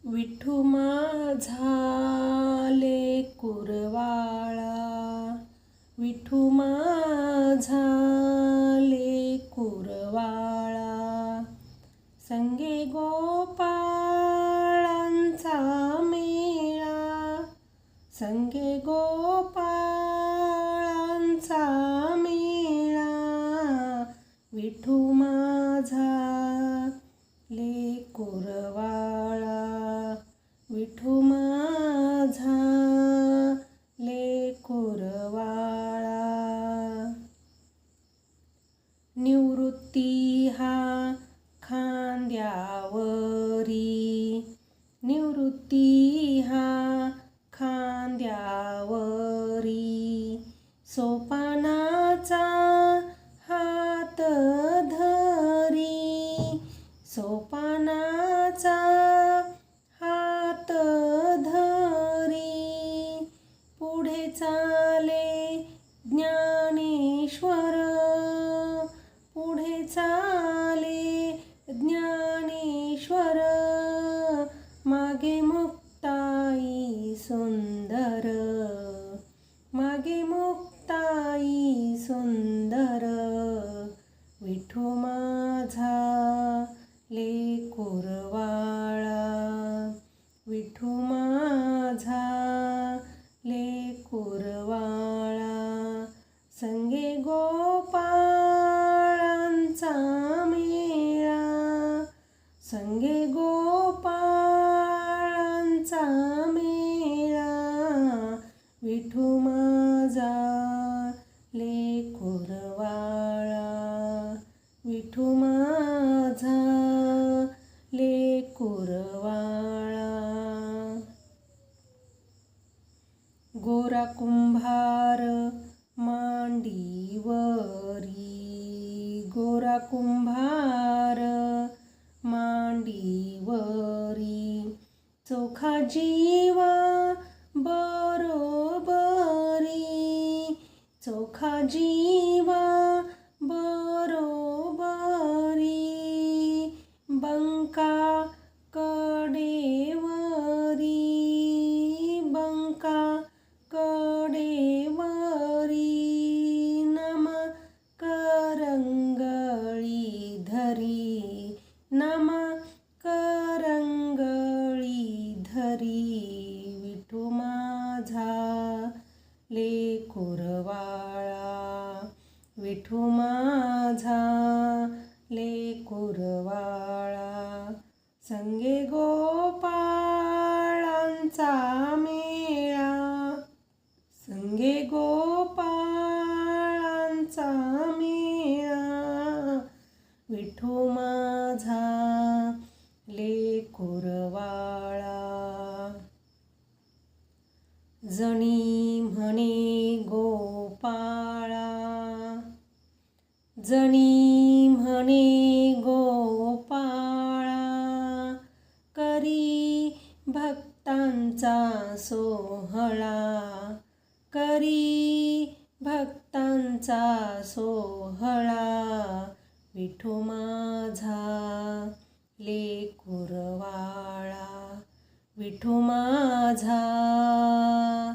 विठू माझा लेकूरवाळा, विठू माझा लेकूरवाळा, संगे गोपाळांचा मेळा, संगे गोपाळांचा मेळा, विठू माझा लेकूरवाळा, विठू माझा लेकूरवाळा. निवृत्ती हा खांद्यावरी, निवृत्ती हा खांद्यावरी, सोपानाचा हात धरी, सोपानाचा हात धरी, पुढे चाले ज्ञानेश्वर, पुढे चाले ज्ञानेश्वर, मागे मुक्ताई सुंदर, मागे मुक्ताई सुंदर, विठू माझा लेकूरवाळा, विठू माझा लेकूरवाळा, संगे गोपाळांचा मेळा, संगे गोपाळांचा मेळा, विठू माझा लेकूरवाळा, विठू माझा लेकूरवाळा. गोरा कुंभार मांडीवरी, गोरा कुंभार मांडीवरी, चोखा जीवा बरोबरी, चोखा जीवा बरोबरी, बंका कडेवरी, बंका कडेवरी, नम करंगळी धरी, नम करंगळी धरी, विठू माझा लेकूरवाळा, विठू माझा लेकूरवाळा, संगे गोपाळांचा मेळा, संगे गोपाळांचा मेळा, विठू माझा लेकूरवाळा. जणी म्हणे गोपाळा, जणी म्हणे गोपाळा, करी भक्तांचा सोहळा, करी भक्तांचा सोहळा, विठू माझा लेकूरवाळा, विठू माझा